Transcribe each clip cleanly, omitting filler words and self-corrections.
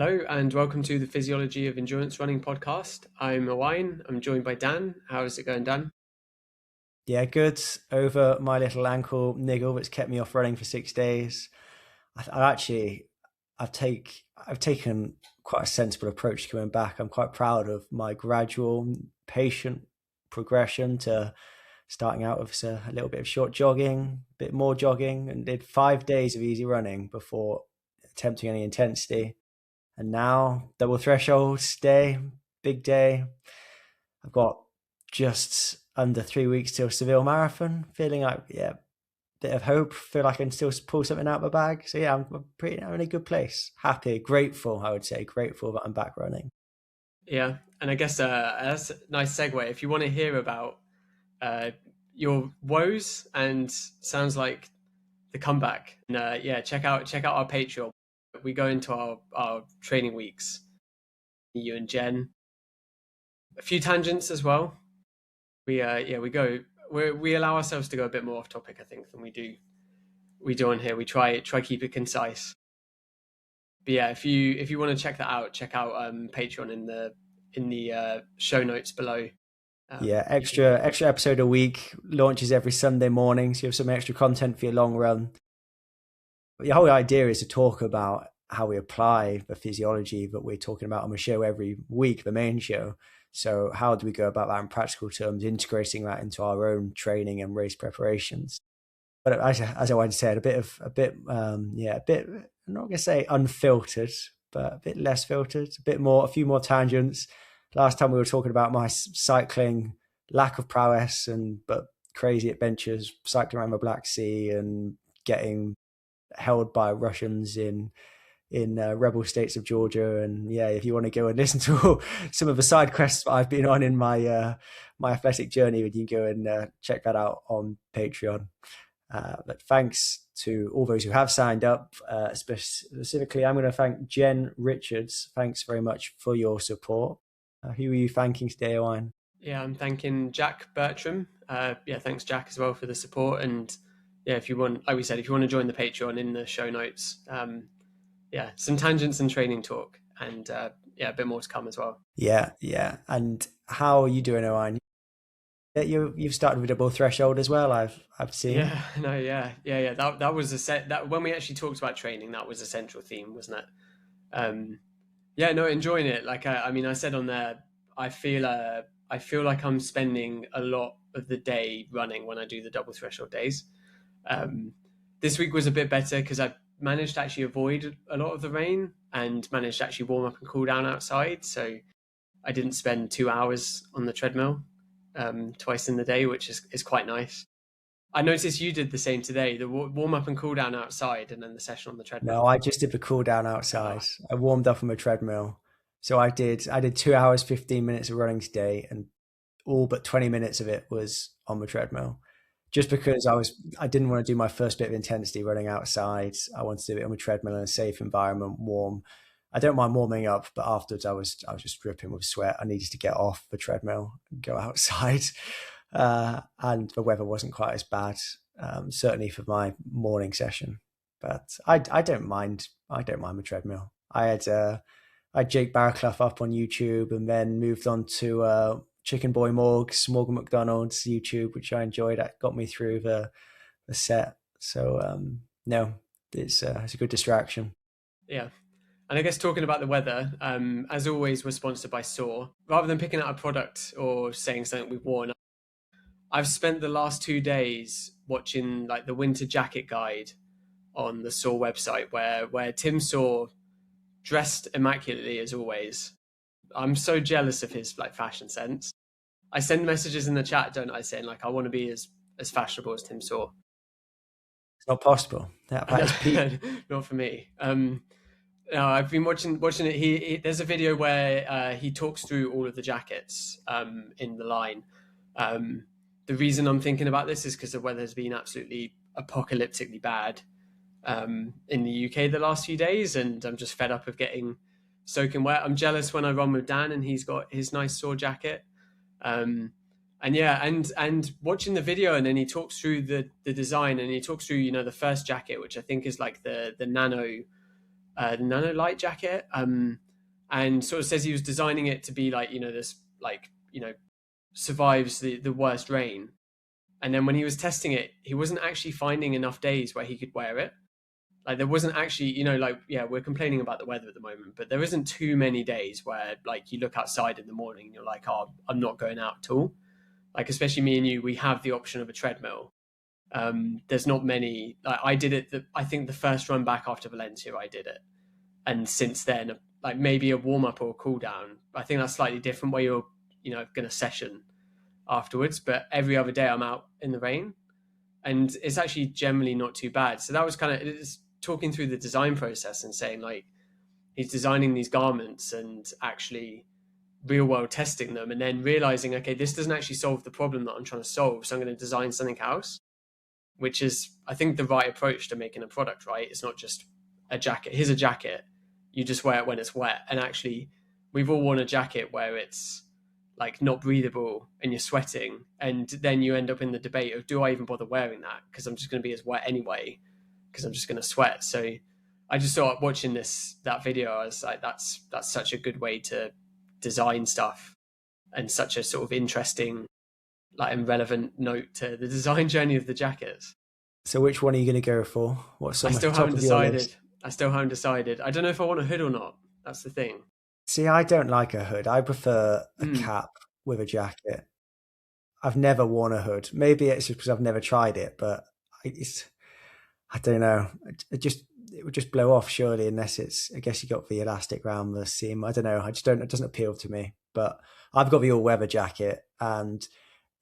Hello and welcome to the Physiology of Endurance Running podcast. I'm Owain. I'm joined by Dan. How is it going, Dan? Yeah, good. Over my little ankle niggle that's kept me off running for 6 days. I've taken quite a sensible approach to coming back. I'm quite proud of my gradual, patient progression to starting out with a little bit of short jogging, a bit more jogging, and did 5 days of easy running before attempting any intensity. And now double thresholds day, big day. I've got just under 3 weeks till Seville Marathon. Feeling like, yeah, bit of hope. Feel like I can still pull something out of my bag. So yeah, I'm in a good place. Happy, grateful, I would say. Grateful that I'm back running. Yeah, and I guess that's a nice segue. If you want to hear about your woes and sounds like the comeback, and check out our Patreon. We go into our training weeks. You and Jen, a few tangents as well. We allow ourselves to go a bit more off topic, I think, than we do on here. We try keep it concise. But yeah, if you want to check that out, check out Patreon in the show notes below. Yeah, extra episode a week, launches every Sunday morning, so you have some extra content for your long run. But the whole idea is to talk about how we apply the physiology that we're talking about on the show every week, the main show. So how do we go about that in practical terms, integrating that into our own training and race preparations? But as I once said, I'm not gonna say unfiltered, but a bit less filtered, a few more tangents. Last time we were talking about my cycling lack of prowess but crazy adventures, cycling around the Black Sea and getting held by Russians in rebel states of Georgia. And yeah, if you want to go and listen to some of the side quests I've been on in my athletic journey, then you can go and check that out on Patreon. But thanks to all those who have signed up. Specifically, I'm going to thank Jen Richards. Thanks very much for your support. Who are you thanking today, Owain? Yeah, I'm thanking Jack Bertram. Thanks Jack as well for the support. And yeah, if you want, like we said, if you want to join the Patreon in the show notes, some tangents and training talk, and a bit more to come as well. Yeah. And how are you doing, Owain? You've started with double threshold as well. I've seen. That was that when we actually talked about training, that was a central theme, wasn't it? Enjoying it. Like I said on there, I feel like I'm spending a lot of the day running when I do the double threshold days. This week was a bit better because I managed to actually avoid a lot of the rain and managed to actually warm up and cool down outside. So I didn't spend 2 hours on the treadmill twice in the day, which is quite nice. I noticed you did the same today, the warm up and cool down outside and then the session on the treadmill. No, I just did the cool down outside. I warmed up on my treadmill. So I did 2 hours, 15 minutes of running today, and all but 20 minutes of it was on the treadmill. Just because I didn't want to do my first bit of intensity running outside. I wanted to do it on the treadmill in a safe environment, warm. I don't mind warming up, but afterwards I was just dripping with sweat. I needed to get off the treadmill and go outside. And the weather wasn't quite as bad, certainly for my morning session. But I don't mind the treadmill. I had Jake Barraclough up on YouTube and then moved on to Chicken Boy Morgan McDonald's YouTube, which I enjoyed. That got me through the set. So no, it's a good distraction. Yeah. And I guess talking about the weather, as always, we're sponsored by SOAR. Rather than picking out a product or saying something we've worn, I've spent the last 2 days watching like the winter jacket guide on the SOAR website where Tim Saw, dressed immaculately as always. I'm so jealous of his like fashion sense. I send messages in the chat, don't I, saying like I want to be as fashionable as Tim Saw. It's not possible. That is peak. Not for me. No, I've been watching it. He there's a video where he talks through all of the jackets in the line. The reason I'm thinking about this is because the weather's been absolutely apocalyptically bad in the UK the last few days, and I'm just fed up of getting soaking wet. I'm jealous when I run with Dan and he's got his nice SOAR jacket. And watching the video, and then he talks through the design, and he talks through the first jacket, which I think is like the nano nano light jacket, and sort of says he was designing it to be like, this, like, survives the worst rain. And then when he was testing it, he wasn't actually finding enough days where he could wear it. Like, there wasn't actually, like, yeah, we're complaining about the weather at the moment, but there isn't too many days where, like, you look outside in the morning and you're like, oh, I'm not going out at all. Like, especially me and you, we have the option of a treadmill. There's not many. Like, I did it. I think the first run back after Valencia, I did it, and since then, like, maybe a warm up or a cool down. I think that's slightly different where you're, going to session afterwards. But every other day, I'm out in the rain, and it's actually generally not too bad. So that was kind of talking through the design process and saying, like, he's designing these garments and actually real world testing them, and then realizing, okay, this doesn't actually solve the problem that I'm trying to solve, so I'm going to design something else, which is, I think, the right approach to making a product, right? It's not just a jacket. Here's a jacket. You just wear it when it's wet. And actually, we've all worn a jacket where it's like not breathable and you're sweating. And then you end up in the debate of, do I even bother wearing that? Because I'm just going to be as wet anyway, because I'm just going to sweat. So I just thought, watching that video, I was like, that's such a good way to design stuff, and such a sort of interesting, like, and relevant note to the design journey of the jackets. So which one are you going to go for? What's on I still the top haven't of your decided. list? I still haven't decided. I don't know if I want a hood or not. That's the thing. See, I don't like a hood. I prefer a Mm. cap with a jacket. I've never worn a hood. Maybe it's just because I've never tried it, but I don't know. It would just blow off, surely, unless I guess you got the elastic around the seam. I don't know. It doesn't appeal to me. But I've got the all weather jacket, and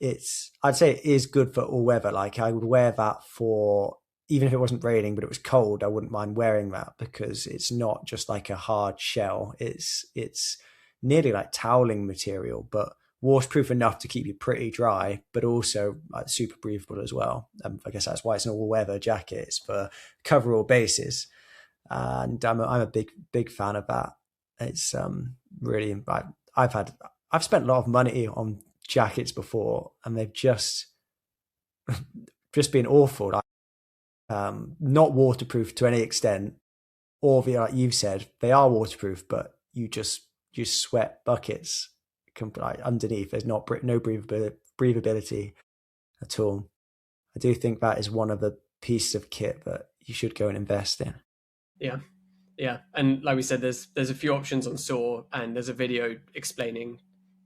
I'd say it is good for all weather. Like, I would wear that for, even if it wasn't raining, but it was cold, I wouldn't mind wearing that, because it's not just like a hard shell. It's nearly like toweling material, but waterproof enough to keep you pretty dry, but also like super breathable as well. I guess that's why it's an all-weather jacket. It's for cover all bases, and I'm a big fan of that. It's really, I've spent a lot of money on jackets before, and they've just been awful. Like, not waterproof to any extent, or like you've said, they are waterproof, but you sweat buckets underneath. There's no breathability at all. I do think that is one of the pieces of kit that you should go and invest in. Yeah, and like we said, there's a few options on Saw, and there's a video explaining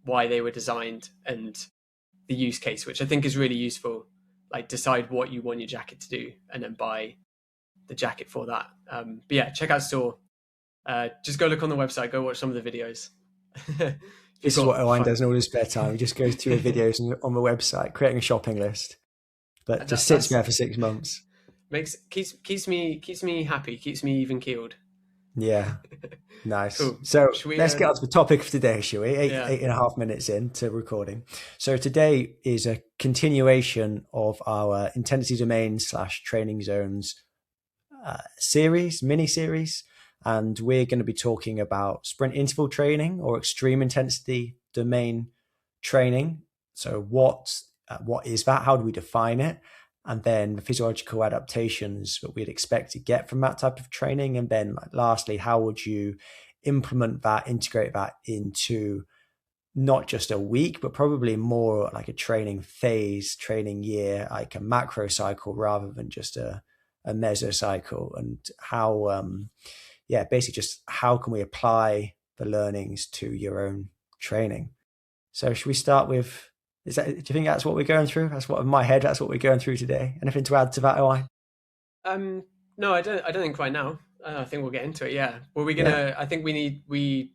why they were designed and the use case, which I think is really useful. Like, decide what you want your jacket to do, and then buy the jacket for that. But yeah, check out Saw. Just go look on the website. Go watch some of the videos. This is what Owain does in all his spare time. He just goes through the videos on the website, creating a shopping list, but just sits there for 6 months. Keeps me happy, keeps me even keeled. Yeah, nice. Cool. So let's get on to the topic of today, shall we? Eight and a half minutes into recording. So today is a continuation of our intensity domains / training zones mini series. And we're going to be talking about sprint interval training or extreme intensity domain training. So what is that? How do we define it? And then the physiological adaptations that we'd expect to get from that type of training. And then lastly, how would you implement that, integrate that into not just a week, but probably more like a training phase, training year, like a macro cycle rather than just a mesocycle, and how, basically just how can we apply the learnings to your own training? So should we start with, do you think that's what we're going through? That's what, in my head, that's what we're going through today. Anything to add to that, Owain? No, I don't think right now. I think we'll get into it. Yeah. Well, we're gonna. I think we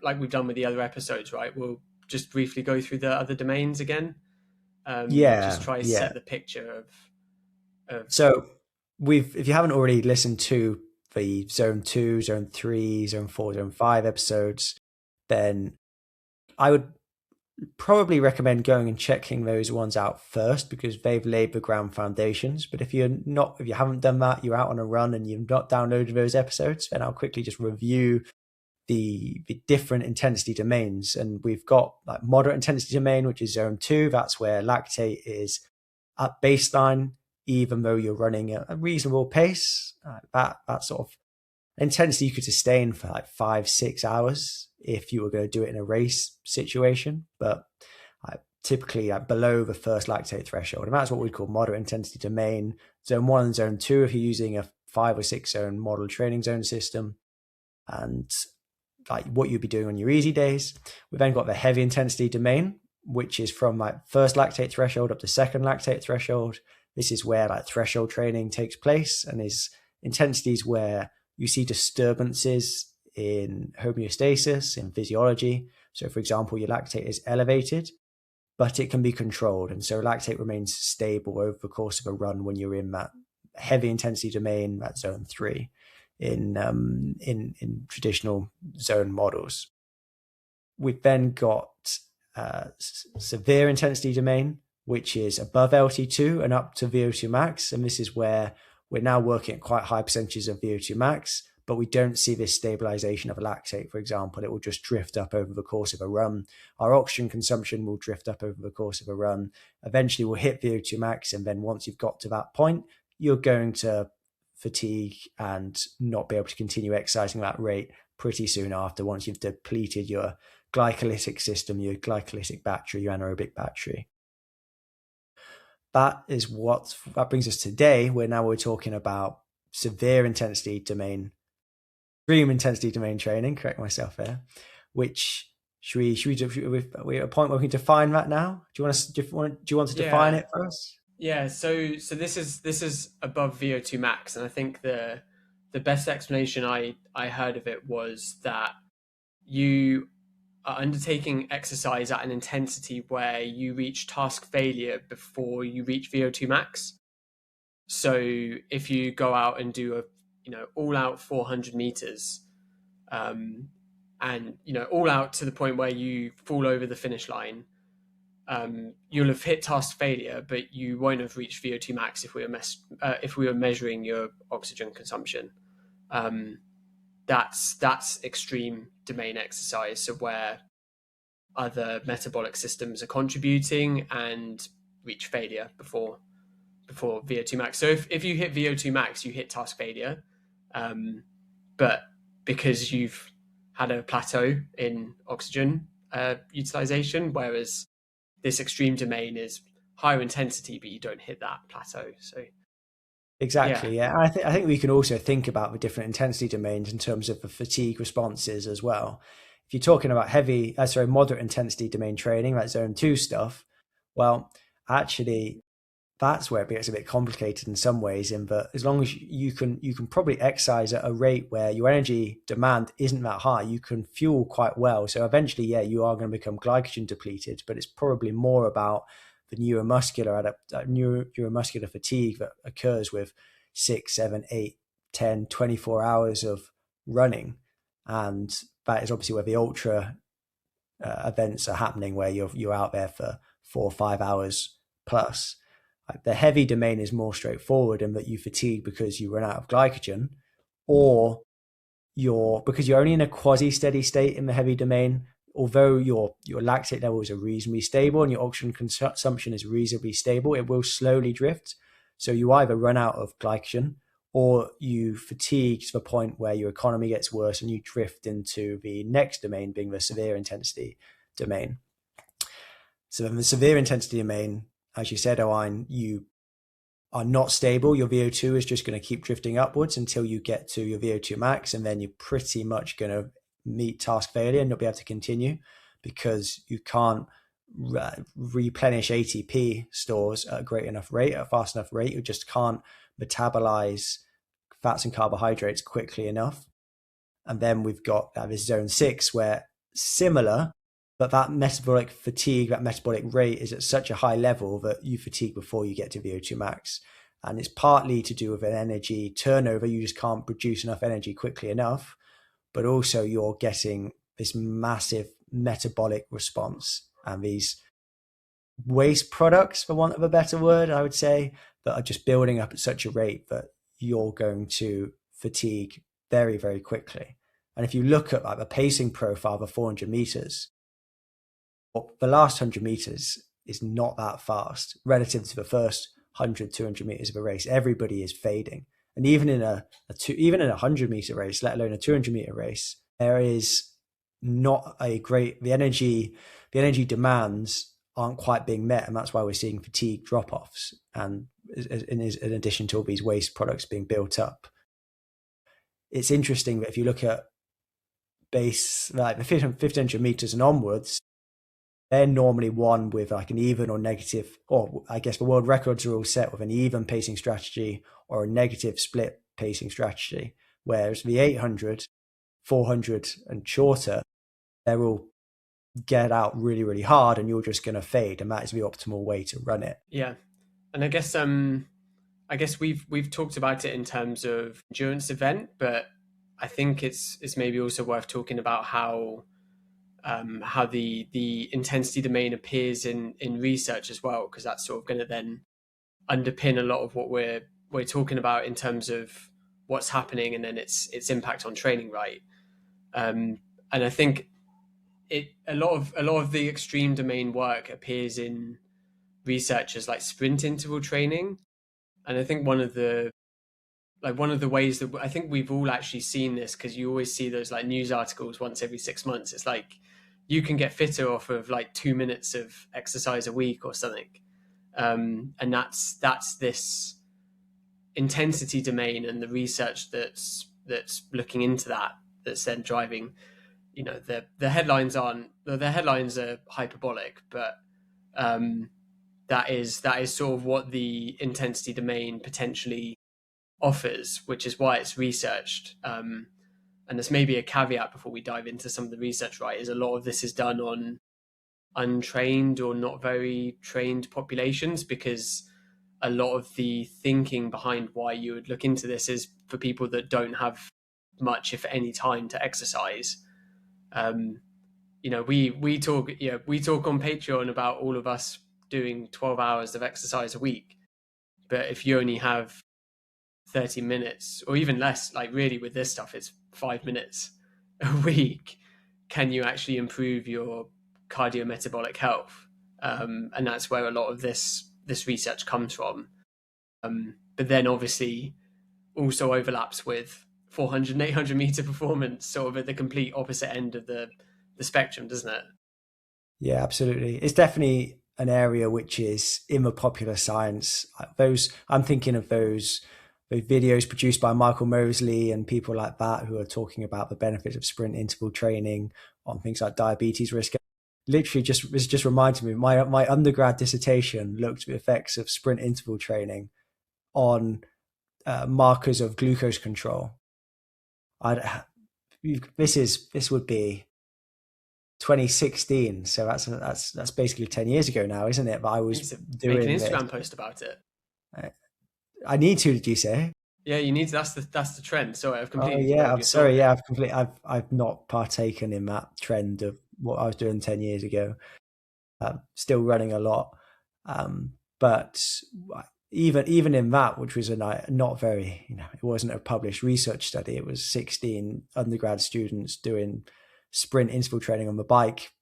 like we've done with the other episodes, right? We'll just briefly go through the other domains again. Just try to set the picture of. So if you haven't already listened to the Zone 2, Zone 3, Zone 4, Zone 5 episodes, then I would probably recommend going and checking those ones out first, because they've laid the ground foundations. But if you haven't done that, you're out on a run and you've not downloaded those episodes, then I'll quickly just review the different intensity domains. And we've got like moderate intensity domain, which is Zone 2. That's where lactate is at baseline, even though you're running at a reasonable pace. That sort of intensity you could sustain for like 5-6 hours if you were going to do it in a race situation, but typically below the first lactate threshold, and that's what we'd call moderate intensity domain, zone 1 and zone 2 if you're using a 5 or 6 zone model training zone system, and like what you'd be doing on your easy days. We've then got the heavy intensity domain, which is from like first lactate threshold up to second lactate threshold. This is where like threshold training takes place, and is intensities where you see disturbances in homeostasis, in physiology. So for example, your lactate is elevated, but it can be controlled. And so lactate remains stable over the course of a run when you're in that heavy intensity domain, that zone 3 in traditional zone models. We've then got severe intensity domain, which is above LT2 and up to VO2 max. And this is where we're now working at quite high percentages of VO2 max, but we don't see this stabilization of a lactate, for example. It will just drift up over the course of a run. Our oxygen consumption will drift up over the course of a run. Eventually we'll hit VO2 max, and then once you've got to that point, you're going to fatigue and not be able to continue exercising that rate pretty soon after, once you've depleted your glycolytic system, your glycolytic battery, your anaerobic battery. That brings us today, where now we're talking about severe intensity domain, extreme intensity domain training, correct myself there, which we're at a point where we can define that now. Do you want to define it for us? Yeah, so this is above VO2 max, and I think the best explanation I heard of it was that you are undertaking exercise at an intensity where you reach task failure before you reach VO2 max. So if you go out and do a all out 400 meters, and all out to the point where you fall over the finish line, you'll have hit task failure, but you won't have reached VO2 max if we were measuring your oxygen consumption. That's extreme domain exercise, so where other metabolic systems are contributing and reach failure before VO2 max. So if you hit VO2 max, you hit task failure, but because you've had a plateau in oxygen utilization, whereas this extreme domain is higher intensity, but you don't hit that plateau. So exactly, yeah. I think we can also think about the different intensity domains in terms of the fatigue responses as well. If you're talking about moderate intensity domain training, like zone 2 stuff, well, actually, that's where it gets a bit complicated in some ways, in that as long as you can probably exercise at a rate where your energy demand isn't that high, you can fuel quite well. So eventually, yeah, you are going to become glycogen depleted, but it's probably more about the neuromuscular fatigue that occurs with 6, 7, 8, 10, 24 hours of running. And that is obviously where the ultra events are happening, where you're out there for 4 or 5 hours plus. The heavy domain is more straightforward in that you fatigue because you run out of glycogen, or because you're only in a quasi steady state in the heavy domain. Although your lactate levels are reasonably stable and your oxygen consumption is reasonably stable, it will slowly drift. So you either run out of glycogen, or you fatigue to the point where your economy gets worse and you drift into the next domain, being the severe intensity domain. So in the severe intensity domain, as you said, Owain, you are not stable. Your VO2 is just going to keep drifting upwards until you get to your VO2 max, and then you're pretty much going to meet task failure and not be able to continue, because you can't replenish ATP stores at a fast enough rate. You just can't metabolize fats and carbohydrates quickly enough. And then we've got this zone 6, where similar, but that metabolic fatigue, that metabolic rate is at such a high level that you fatigue before you get to VO2 max. And it's partly to do with an energy turnover. You just can't produce enough energy quickly enough, but also you're getting this massive metabolic response and these waste products, for want of a better word, I would say, that are just building up at such a rate that you're going to fatigue very, very quickly. And if you look at like the pacing profile of the 400 meters, the last 100 meters is not that fast relative to the first 100, 200 meters of a race. Everybody is fading. And even in even in a 100-meter race, let alone a 200-meter race, there is not a great the energy demands aren't quite being met, and that's why we're seeing fatigue drop-offs, and in addition to all these waste products being built up. It's interesting that if you look at base like the 1500 meters and onwards, they're normally won with like an even or negative, or I guess the world records are all set with an even pacing strategy or a negative split pacing strategy, whereas the 800, 400 and shorter, they're all get out really, really hard and you're just going to fade, and that is the optimal way to run it. Yeah. And I guess we've talked about it in terms of endurance event, but I think it's maybe also worth talking about how the intensity domain appears in research as well, because that's sort of going to then underpin a lot of what we're talking about in terms of what's happening and then its impact on training, right? And I think a lot of the extreme domain work appears in research as like sprint interval training, and I think one of the ways that I think we've all actually seen this, because you always see those like news articles once every 6 months. It's like you can get fitter off of like 2 minutes of exercise a week or something, and that's this intensity domain and the research that's looking into that's then driving. The headlines are hyperbolic, but that is sort of what the intensity domain potentially offers, which is why it's researched. And there's maybe a caveat before we dive into some of the research, right? Is a lot of this is done on untrained or not very trained populations, because a lot of the thinking behind why you would look into this is for people that don't have much, if any, time to exercise. We talk on Patreon about all of us doing 12 hours of exercise a week, but if you only have 30 minutes or even less, like really with this stuff, it's 5 minutes a week, can you actually improve your cardiometabolic health? And that's where a lot of this research comes from. But then obviously also overlaps with 400 and 800 meter performance, sort of at the complete opposite end of the spectrum, doesn't it? Yeah, absolutely. It's definitely an area which is in the popular science. I'm thinking of those videos produced by Michael Mosley and people like that who are talking about the benefits of sprint interval training on things like diabetes risk. Literally just reminded me, my undergrad dissertation looked at the effects of sprint interval training on markers of glucose control. This would be 2016, so that's basically 10 years ago now, isn't it? But I was doing make an Instagram post about it. I need to. Did you say? Yeah, you need to. That's the trend. So I've completely. Oh yeah, I'm sorry. Yeah, I've not partaken in that trend of what I was doing 10 years ago. Still running a lot, but even in that, which was not very, it wasn't a published research study. It was 16 undergrad students doing sprint interval training on the bike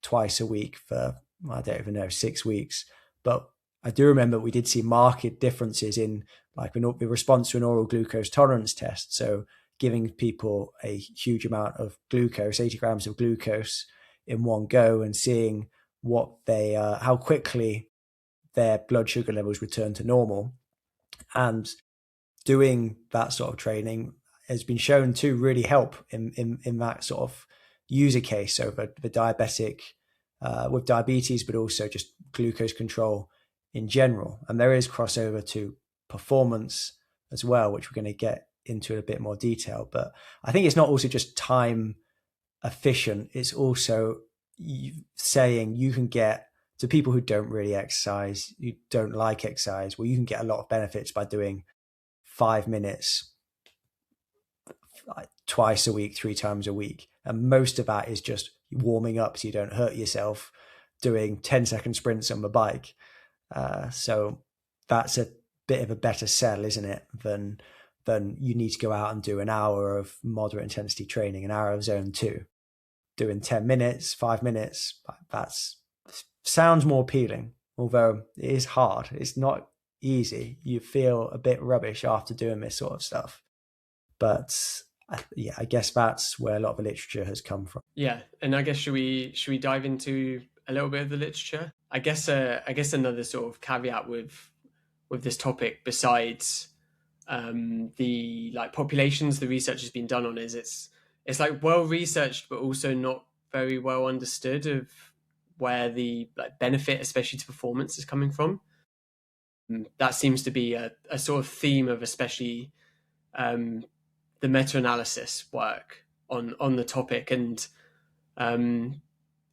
twice a week for, I don't even know, 6 weeks. But I do remember we did see marked differences in like the response to an oral glucose tolerance test. So giving people a huge amount of glucose, 80 grams of glucose in one go, and seeing how quickly their blood sugar levels return to normal. And doing that sort of training has been shown to really help in that sort of user case. So the diabetic with diabetes, but also just glucose control in general. And there is crossover to performance as well, which we're going to get into in a bit more detail. But I think it's not also just time efficient. It's also saying you can get to people who don't really exercise, who don't like exercise, well, you can get a lot of benefits by doing 5 minutes twice a week, 3 times a week. And most of that is just warming up so you don't hurt yourself, doing 10-second sprints on the bike. So that's a bit of a better sell, isn't it, than you need to go out and do an hour of moderate intensity training, an hour of zone 2. Doing 10 minutes, 5 minutes, that sounds more appealing, although it is hard. It's not easy. You feel a bit rubbish after doing this sort of stuff. But yeah, I guess that's where a lot of the literature has come from. Yeah, and I guess should we dive into a little bit of the literature? I guess another sort of caveat with this topic, besides the like populations the research has been done on, is it's like well researched, but also not very well understood of where the like benefit, especially to performance, is coming from. That seems to be a sort of theme of especially um, the meta-analysis work on the topic, and um,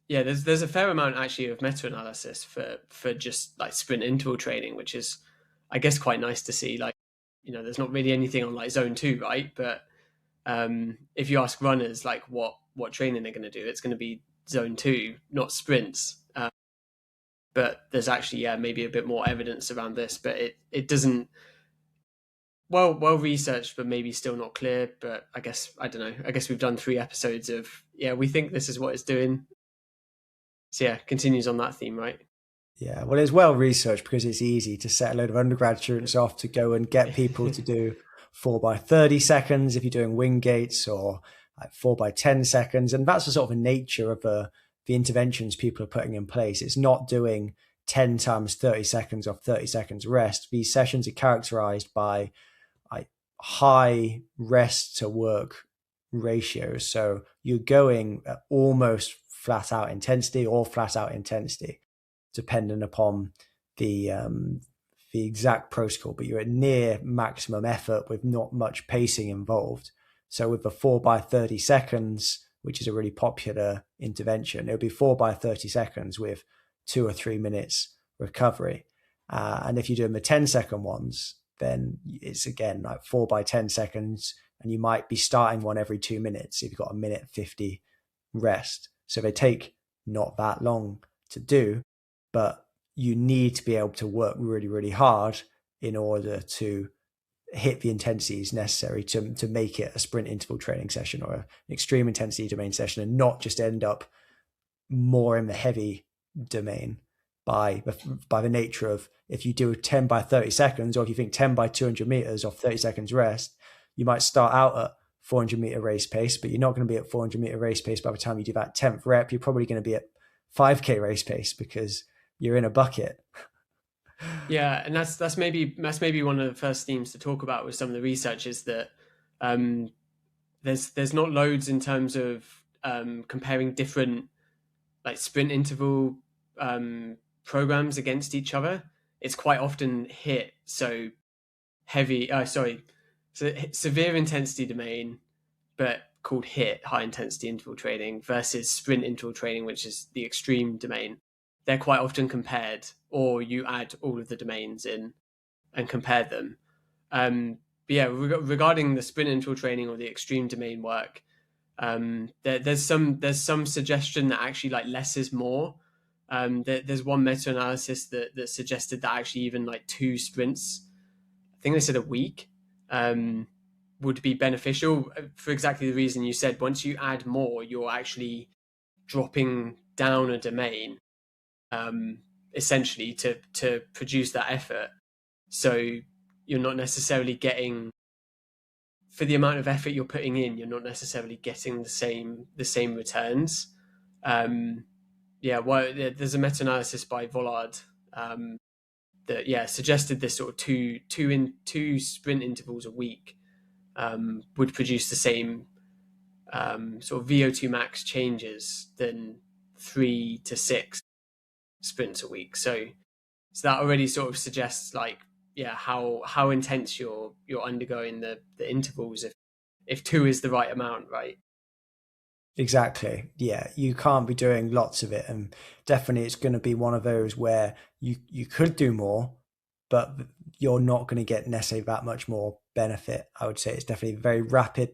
yeah, there's a fair amount actually of meta-analysis for just like sprint interval training, which is I guess quite nice to see. Like, there's not really anything on like zone 2, right? But if you ask runners like what training they're going to do, it's going to be zone 2, not sprints. But there's actually maybe a bit more evidence around this, but it doesn't well researched, but maybe still not clear. But I don't know. I guess we've done 3 episodes of we think this is what it's doing. So yeah, continues on that theme, right? Yeah, well, it's well researched because it's easy to set a load of undergrad students off to go and get people to do 4x30 seconds if you're doing wing gaits, or like 4x10 seconds. And that's the sort of nature of the interventions people are putting in place. It's not doing 10 times 30 seconds off 30 seconds rest. These sessions are characterized by like high rest to work ratios. So you're going at almost flat out intensity or flat out intensity, depending upon the exact protocol, but you're at near maximum effort with not much pacing involved. So with the 4x30 seconds, which is a really popular intervention, it would be 4x30 seconds with 2 or 3 minutes recovery. And if you're doing the 10-second ones, then it's again like 4x10 seconds, and you might be starting one every 2 minutes if you've got a minute 50 rest. So they take not that long to do, but you need to be able to work really, really hard in order to hit the intensities necessary to make it a sprint interval training session or an extreme intensity domain session, and not just end up more in the heavy domain by the nature of, if you do 10x30 seconds, or if you think 10x200 meters off 30 seconds rest, you might start out at 400-meter race pace, but you're not going to be at 400-meter race pace by the time you do that 10th rep. You're probably going to be at 5K race pace because you're in a bucket. Yeah, and that's maybe one of the first themes to talk about with some of the research, is that there's not loads in terms of comparing different like sprint interval programs against each other. It's quite often HIT, so severe intensity domain, but called HIT, high intensity interval training, versus sprint interval training, which is the extreme domain. They're quite often compared, or you add all of the domains in and compare them. But yeah, regarding the sprint interval training or the extreme domain work, there's some suggestion that actually like less is more. There's one meta-analysis that suggested that actually even like 2 sprints, I think they said a week, would be beneficial for exactly the reason you said. Once you add more, you're actually dropping down a domain, essentially to produce that effort. So you're not necessarily getting, for the amount of effort you're putting in, you're not necessarily getting the same returns. There's a meta-analysis by Vollard that suggested this sort of two sprint intervals a week would produce the same sort of VO2max changes than 3 to 6 sprints a week. So that already sort of suggests like how intense you're undergoing the intervals if 2 is the right amount, right? Exactly. Yeah, you can't be doing lots of it, and definitely it's going to be one of those where you could do more, but you're not going to get necessarily that much more benefit. I would say it's definitely very rapid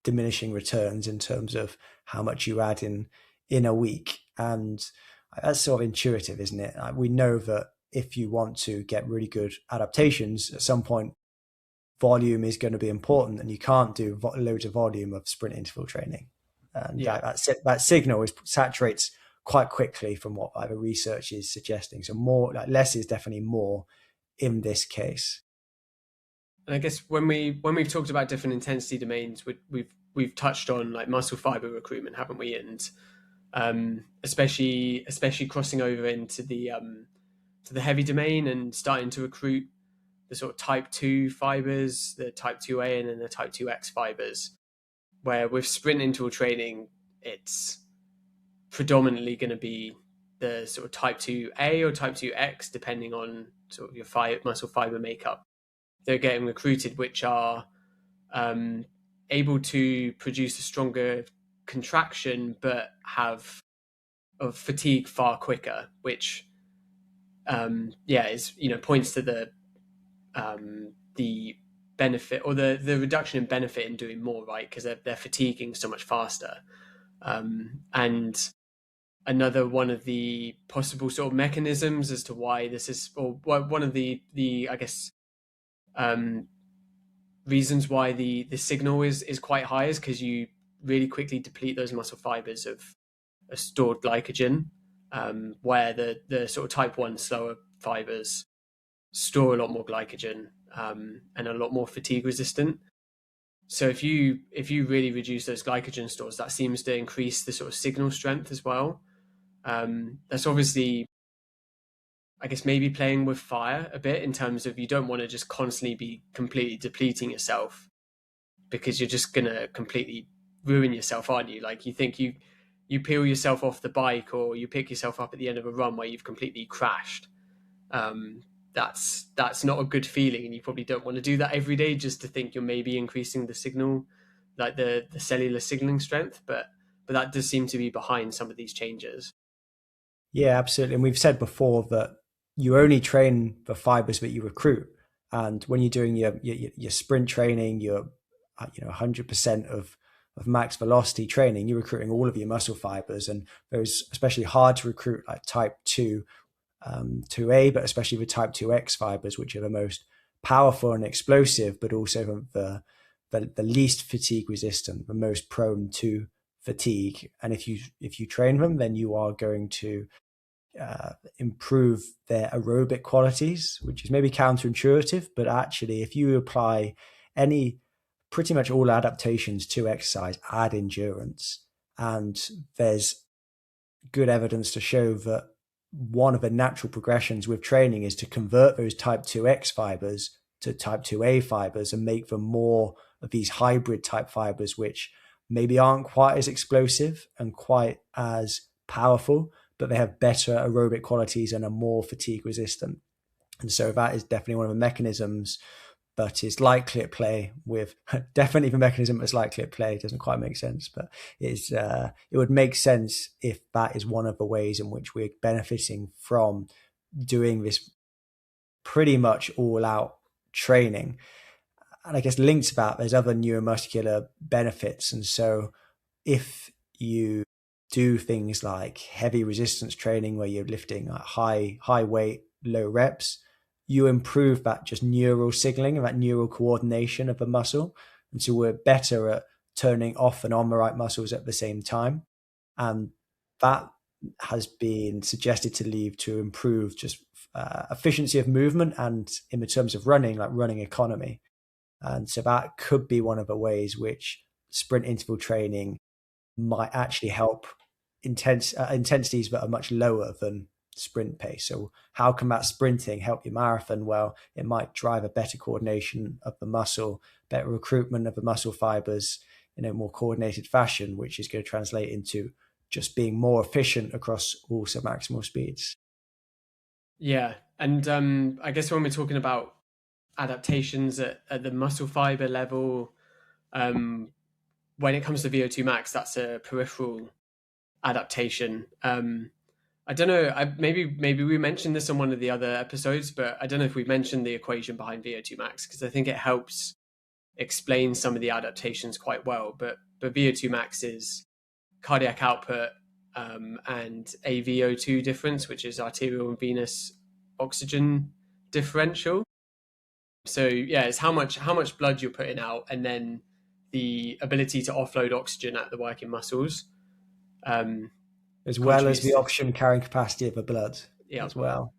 diminishing returns in terms of how much you add in a week, and that's sort of intuitive, isn't it? We know that if you want to get really good adaptations, at some point volume is going to be important, and you can't do loads of volume of sprint interval training. And that signal saturates quite quickly from what the research is suggesting. So more, like less is definitely more in this case. And I guess when we've talked about different intensity domains, we've touched on like muscle fiber recruitment, haven't we? And especially crossing over into the to the heavy domain and starting to recruit the sort of type 2 fibers, the type 2A and then the type 2X fibers, where with sprint interval training, it's predominantly going to be the sort of type 2A or type 2X, depending on sort of your muscle fiber makeup. They're getting recruited, which are able to produce a stronger contraction, but have of fatigue far quicker, which is points to the benefit or the reduction in benefit in doing more, right? Because they're fatiguing so much faster. And another one of the possible sort of mechanisms as to why this is, or one of the I guess reasons why the signal is quite high is because you really quickly deplete those muscle fibers of stored glycogen, where the sort of type 1 slower fibers store a lot more glycogen and a lot more fatigue resistant. So if you really reduce those glycogen stores, that seems to increase the sort of signal strength as well. That's obviously, I guess, maybe playing with fire a bit in terms of you don't want to just constantly be completely depleting yourself, because you're just going to completely ruin yourself, aren't you? Like you think you peel yourself off the bike or you pick yourself up at the end of a run where you've completely crashed. That's not a good feeling, and you probably don't want to do that every day just to think you're maybe increasing the signal, like the cellular signaling strength. But that does seem to be behind some of these changes. Yeah, absolutely. And we've said before that you only train the fibers that you recruit. And when you're doing your sprint training, your 100% of max velocity training, you're recruiting all of your muscle fibers, and those especially hard to recruit, like type 2A, but especially the type 2X fibers, which are the most powerful and explosive, but also the least fatigue resistant, the most prone to fatigue. And if you train them, then you are going to improve their aerobic qualities, which is maybe counterintuitive, but actually if you apply pretty much all adaptations to exercise, add endurance, and there's good evidence to show that one of the natural progressions with training is to convert those type 2X fibers to type 2A fibers and make them more of these hybrid type fibers, which maybe aren't quite as explosive and quite as powerful, but they have better aerobic qualities and are more fatigue resistant. And so that is definitely one of the mechanisms that is likely at play with definitely the mechanism that's likely at play. It doesn't quite make sense, but it would make sense if that is one of the ways in which we're benefiting from doing this pretty much all out training. And I guess linked to that, there's other neuromuscular benefits. And so if you do things like heavy resistance training where you're lifting high weight, low reps, you improve that just neural signaling and that neural coordination of the muscle. And so we're better at turning off and on the right muscles at the same time. And that has been suggested to lead to improve just efficiency of movement, and in the terms of running, like running economy. And so that could be one of the ways which sprint interval training might actually help intensities that are much lower than sprint pace. So how can that sprinting help your marathon? Well, it might drive a better coordination of the muscle, better recruitment of the muscle fibers in a more coordinated fashion, which is going to translate into just being more efficient across all submaximal speeds. Yeah. And I guess when we're talking about adaptations at the muscle fiber level, when it comes to VO2max, that's a peripheral adaptation. I don't know. Maybe we mentioned this on one of the other episodes, but I don't know if we mentioned the equation behind VO2max, because I think it helps explain some of the adaptations quite well. But VO2max is cardiac output and a VO2 difference, which is arterial and venous oxygen differential. So yeah, it's how much blood you're putting out, and then the ability to offload oxygen at the working muscles. As well as the oxygen carrying capacity of the blood as well.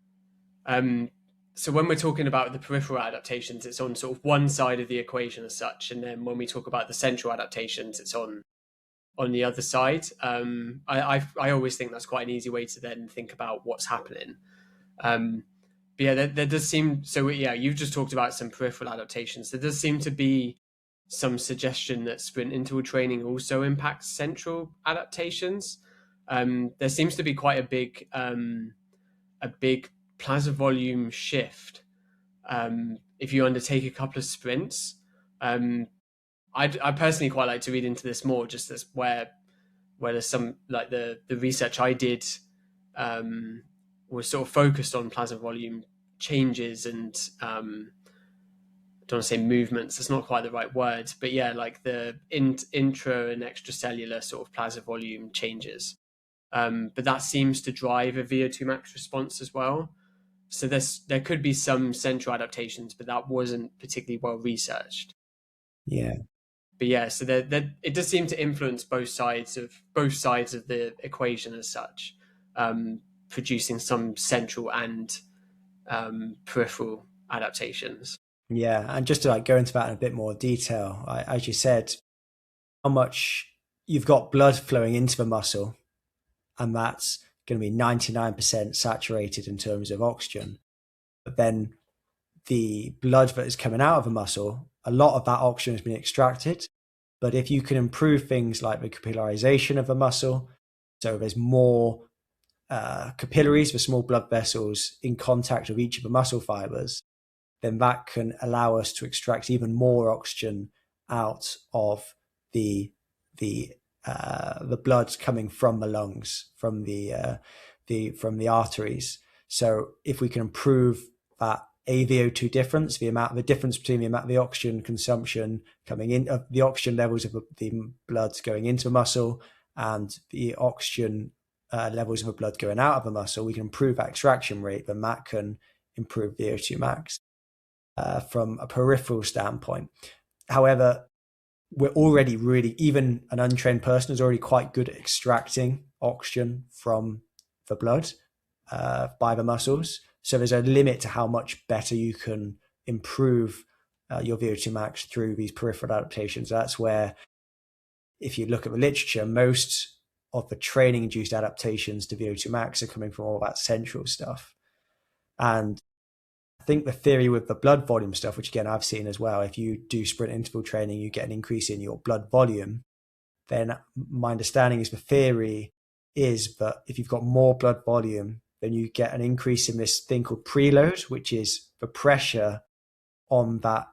so when we're talking about the peripheral adaptations, it's on sort of one side of the equation as such, and then when we talk about the central adaptations, it's on the other side. I always think that's quite an easy way to then think about what's happening. But yeah, there does seem, so yeah, you've just talked about some peripheral adaptations. There does seem to be some suggestion that sprint interval training also impacts central adaptations. There seems to be quite a big plasma volume shift if you undertake a couple of sprints. I personally quite like to read into this more, just as where there's some, like the research I did was sort of focused on plasma volume changes and I don't want to say movements, that's not quite the right word, but yeah, like the intra and extracellular sort of plasma volume changes. But that seems to drive a VO2 max response as well. So there could be some central adaptations, but that wasn't particularly well researched. Yeah. But yeah, so it does seem to influence both sides of the equation as such, producing some central and peripheral adaptations. Yeah, and just to like go into that in a bit more detail, as you said, how much you've got blood flowing into the muscle, and that's going to be 99% saturated in terms of oxygen. But then the blood that is coming out of the muscle, a lot of that oxygen has been extracted. But if you can improve things like the capillarization of the muscle, so there's more capillaries, the small blood vessels in contact with each of the muscle fibers, then that can allow us to extract even more oxygen out of the blood coming from the lungs, from the arteries. So if we can improve that AVO2 difference, the difference between the amount of the oxygen consumption coming in, the oxygen levels of the blood going into the muscle and the oxygen levels of the blood going out of the muscle, we can improve that extraction rate, then that can improve VO2 max. From a peripheral standpoint. However, we're already really, even an untrained person is already quite good at extracting oxygen from the blood by the muscles. So there's a limit to how much better you can improve your VO2 max through these peripheral adaptations. That's where, if you look at the literature, most of the training-induced adaptations to VO2 max are coming from all that central stuff. And I think the theory with the blood volume stuff, which again I've seen as well, if you do sprint interval training, you get an increase in your blood volume. Then my understanding is the theory is that if you've got more blood volume, then you get an increase in this thing called preload, which is the pressure on that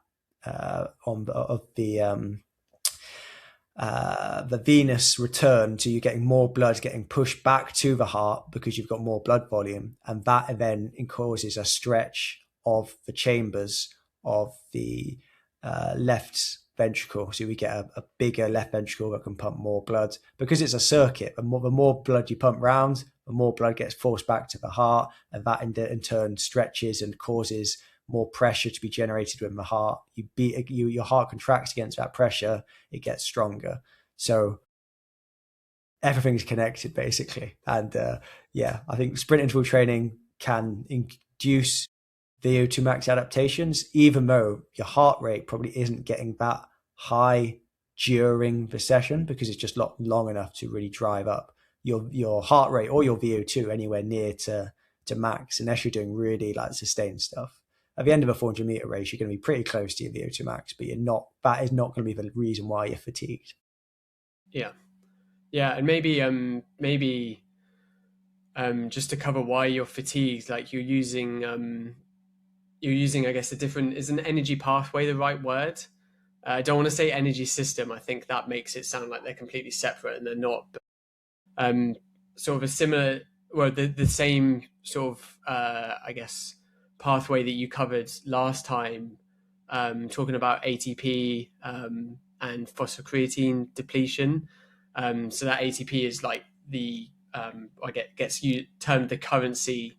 the venous return. So you're getting more blood getting pushed back to the heart because you've got more blood volume, and that then causes a stretch of the chambers of the left ventricle. So we get a bigger left ventricle that can pump more blood because it's a circuit. The more blood you pump round, the more blood gets forced back to the heart, and that in turn stretches and causes more pressure to be generated within the heart. Your heart contracts against that pressure, it gets stronger. So everything's connected basically. And I think sprint interval training can induce VO2 max adaptations, even though your heart rate probably isn't getting that high during the session because it's just not long enough to really drive up your heart rate or your VO2 anywhere near to max, unless you're doing really like sustained stuff. At the end of a 400 meter race, you're going to be pretty close to your VO2 max, but that is not going to be the reason why you're fatigued. Yeah. And maybe just to cover why you're fatigued, like you're using I guess is an energy pathway the right word? I don't want to say energy system. I think that makes it sound like they're completely separate, and they're not. But, sort of a similar, well, the same sort of I guess pathway that you covered last time, talking about ATP and phosphocreatine depletion. So that ATP is like gets you termed the currency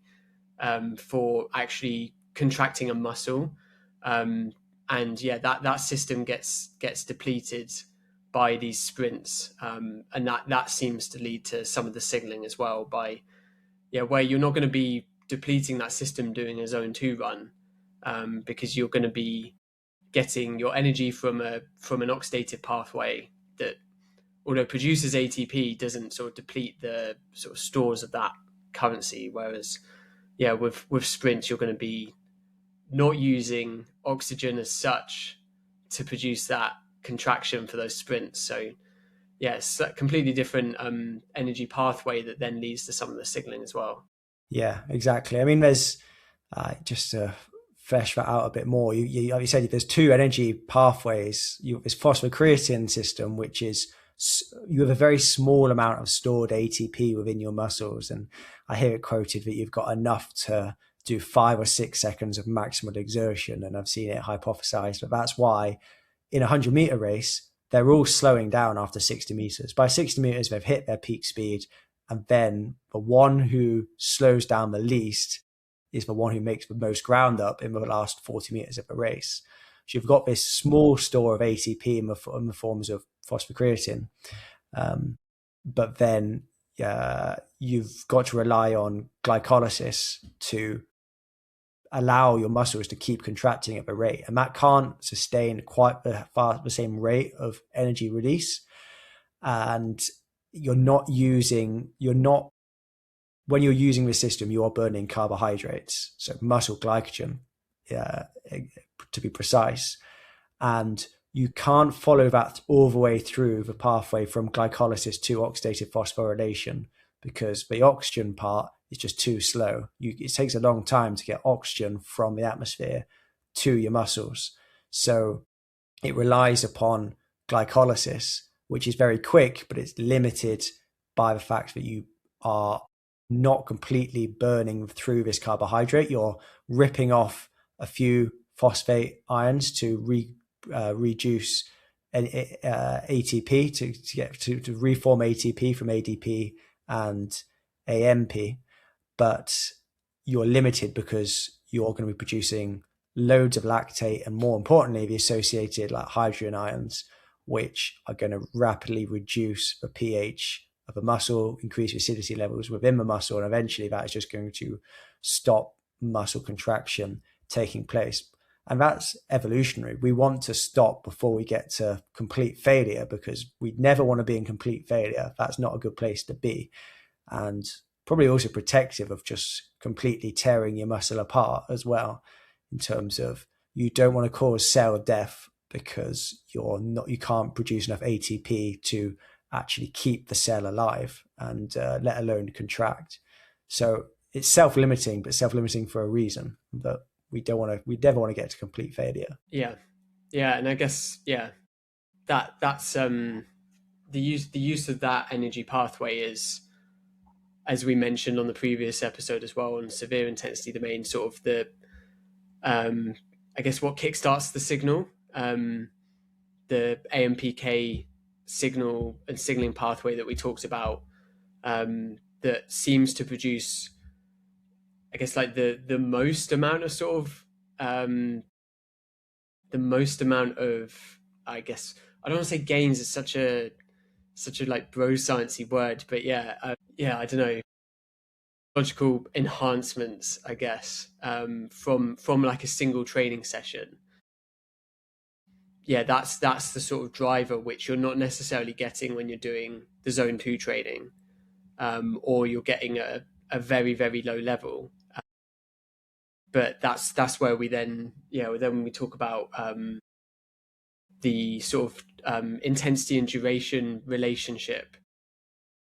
for actually contracting a muscle, and yeah, that system gets depleted by these sprints, and that seems to lead to some of the signaling as well. By where you're not going to be depleting that system doing a zone 2 run, because you're going to be getting your energy from an oxidative pathway that, although produces ATP, doesn't sort of deplete the sort of stores of that currency. Whereas, with sprints, you're going to be not using oxygen as such to produce that contraction for those sprints. So it's a completely different energy pathway that then leads to some of the signaling as well. Yeah, exactly. I mean, there's just to flesh that out a bit more. Like you said, there's two energy pathways. You have this phosphocreatine system, which is you have a very small amount of stored ATP within your muscles, and I hear it quoted that you've got enough to do 5 or 6 seconds of maximal exertion, and I've seen it hypothesized that that's why in a 100-meter race they're all slowing down after 60 meters. By 60 meters, they've hit their peak speed, and then the one who slows down the least is the one who makes the most ground up in the last 40 meters of the race. So you've got this small store of ATP in the forms of phosphocreatine, but then you've got to rely on glycolysis to allow your muscles to keep contracting at the rate, and that can't sustain quite the same rate of energy release. And when you're using the system, you are burning carbohydrates, so muscle glycogen, to be precise. And you can't follow that all the way through the pathway from glycolysis to oxidative phosphorylation, because the oxygen part is just too slow. It takes a long time to get oxygen from the atmosphere to your muscles. So it relies upon glycolysis, which is very quick, but it's limited by the fact that you are not completely burning through this carbohydrate. You're ripping off a few phosphate ions to reduce ATP to reform ATP from ADP and AMP, but you're limited because you're going to be producing loads of lactate and, more importantly, the associated like hydrogen ions, which are going to rapidly reduce the pH of a muscle, increase acidity levels within the muscle, and eventually that is just going to stop muscle contraction taking place. And that's evolutionary. We want to stop before we get to complete failure, because we never want to be in complete failure. That's not a good place to be. And probably also protective of just completely tearing your muscle apart as well, in terms of you don't want to cause cell death because you can't produce enough ATP to actually keep the cell alive, and let alone contract. So it's self-limiting, but self-limiting for a reason. But we never want to get to complete failure. Yeah, and I guess that's the use of that energy pathway is, as we mentioned on the previous episode as well, on severe intensity domain, sort of the I guess what kickstarts the signal, the AMPK signal and signaling pathway that we talked about, that seems to produce, I guess, like the most amount of sort of I guess, I don't want to say gains is such a like bro sciencey word, but I don't know, logical enhancements, I guess, from like a single training session. That's the sort of driver which you're not necessarily getting when you're doing the zone 2 training, or you're getting a very, very low level. But that's where we then when we talk about the sort of intensity and duration relationship,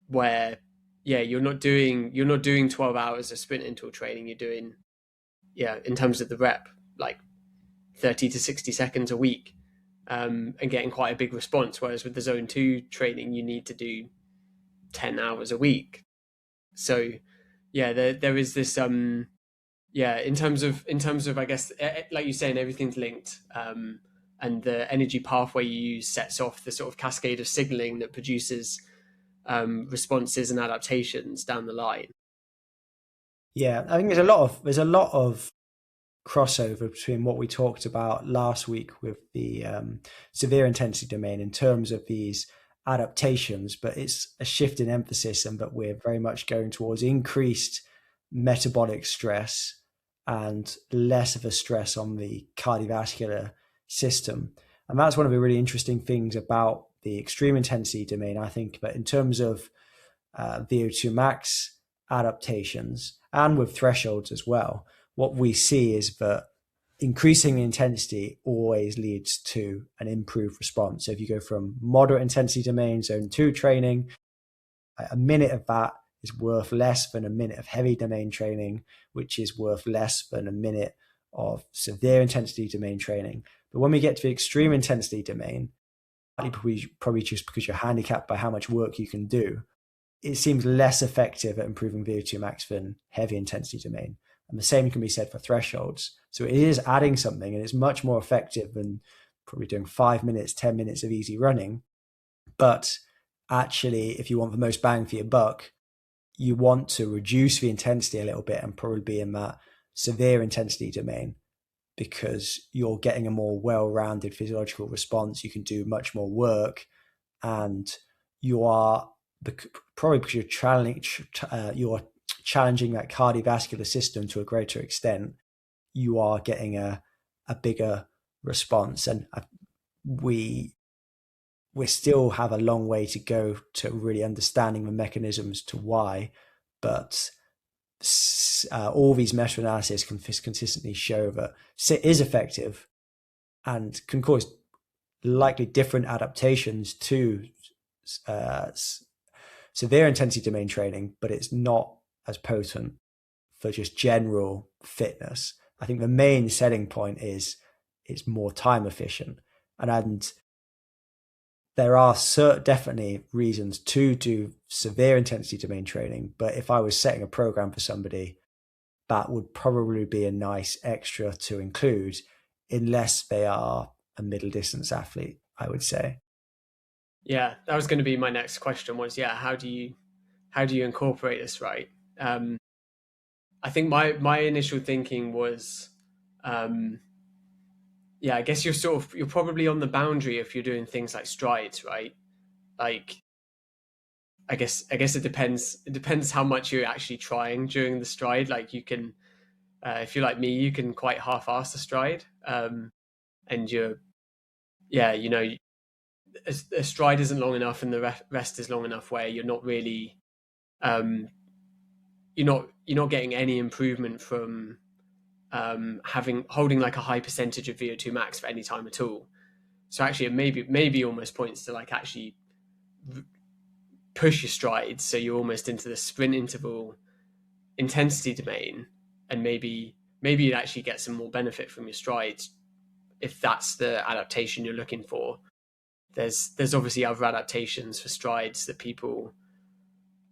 where you're not doing 12 hours of sprint interval training. You're doing in terms of the rep, like 30 to 60 seconds a week, and getting quite a big response. Whereas with the zone 2 training, you need to do 10 hours a week. So there is this in terms of I guess, like you say, and everything's linked, and the energy pathway you use sets off the sort of cascade of signaling that produces responses and adaptations down the line. I think there's a lot of crossover between what we talked about last week with the severe intensity domain in terms of these adaptations, but it's a shift in emphasis, and that we're very much going towards increased metabolic stress and less of a stress on the cardiovascular system. And that's one of the really interesting things about the extreme intensity domain, I think. But in terms of VO2 max adaptations and with thresholds as well, what we see is that increasing intensity always leads to an improved response. So if you go from moderate intensity domain, zone 2 training, a minute of that is worth less than a minute of heavy domain training, which is worth less than a minute of severe intensity domain training. But when we get to the extreme intensity domain, probably just because you're handicapped by how much work you can do, it seems less effective at improving VO2 max than heavy intensity domain. And the same can be said for thresholds. So it is adding something, and it's much more effective than probably doing 5 minutes, 10 minutes of easy running. But actually, if you want the most bang for your buck, you want to reduce the intensity a little bit and probably be in that severe intensity domain, because you're getting a more well-rounded physiological response. You can do much more work, and you are probably because you're challenging that cardiovascular system to a greater extent. You are getting a bigger response, and we still have a long way to go to really understanding the mechanisms to why, but all these meta-analyses can consistently show that SIT is effective and can cause likely different adaptations to severe intensity domain training, but it's not as potent for just general fitness. I think the main selling point is it's more time efficient, and there are definitely reasons to do severe intensity domain training. But if I was setting a program for somebody, that would probably be a nice extra to include, unless they are a middle distance athlete, I would say. Yeah, that was going to be my next question was, how do you incorporate this, right? I think my initial thinking was, I guess you're probably on the boundary if you're doing things like strides, right? Like, I guess it depends how much you're actually trying during the stride. Like you can, if you're like me, you can quite half-ass the stride, and a stride isn't long enough and the rest is long enough where you're not really, you're not getting any improvement from holding like a high percentage of VO2 max for any time at all. So actually, it maybe almost points to like actually push your strides, so you're almost into the sprint interval intensity domain, and maybe you'd actually get some more benefit from your strides if that's the adaptation you're looking for. There's obviously other adaptations for strides that people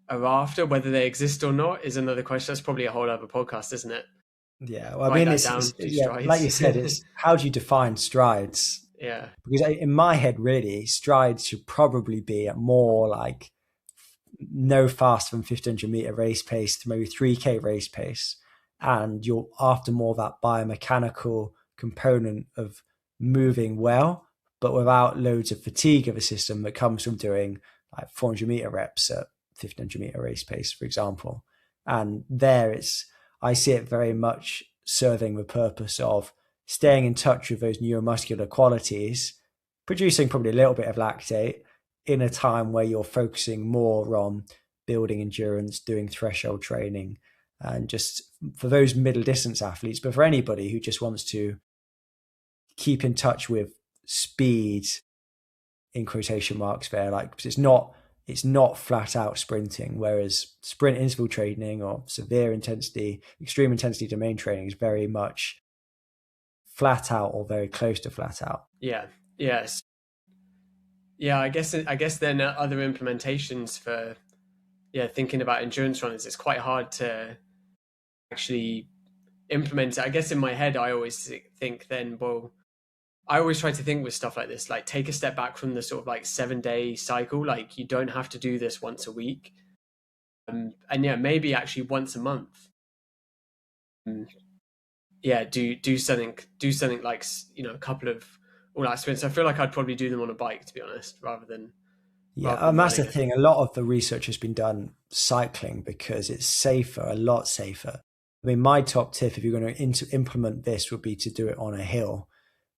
are after. Whether they exist or not is another question. That's probably a whole other podcast, isn't it? Yeah, well, I mean, like you said, it's how do you define strides? Yeah, because in my head, really, strides should probably be at more like no faster than 1500 meter race pace to maybe 3K race pace, and you're after more of that biomechanical component of moving well, but without loads of fatigue of a system that comes from doing like 400 meter reps at 1500 meter race pace, for example. And I see it very much serving the purpose of staying in touch with those neuromuscular qualities, producing probably a little bit of lactate in a time where you're focusing more on building endurance, doing threshold training, and just for those middle distance athletes, but for anybody who just wants to keep in touch with speed, in quotation marks there, like, because it's not flat out sprinting, whereas sprint interval training or severe intensity, extreme intensity domain training is very much flat out or very close to flat out. Yeah. Yes. Yeah. I guess then other implementations for, thinking about endurance runners, it's quite hard to actually implement it. I guess in my head, I always think then, well, I always try to think with stuff like this, like take a step back from the sort of like 7-day cycle. Like you don't have to do this once a week. And maybe actually once a month. Do something like, a couple of all out sprints. I feel like I'd probably do them on a bike, to be honest, rather than that's the thing. A lot of the research has been done cycling because it's safer, a lot safer I mean, my top tip, if you're going to implement this, would be to do it on a hill,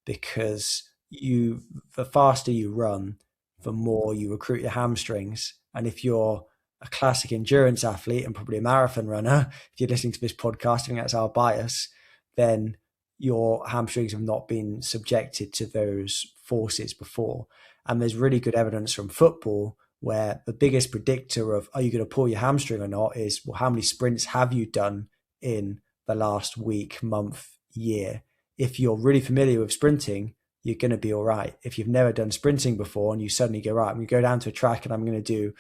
because the faster you run, the more you recruit your hamstrings. And if you're a classic endurance athlete and probably a marathon runner, if you're listening to this podcast, I think that's our bias, then your hamstrings have not been subjected to those forces before. And there's really good evidence from football where the biggest predictor of are you going to pull your hamstring or not is, well, how many sprints have you done in the last week, month, year? If you're really familiar with sprinting, you're going to be all right. If you've never done sprinting before and you suddenly go, right, I'm going to go down to a track and I'm going to do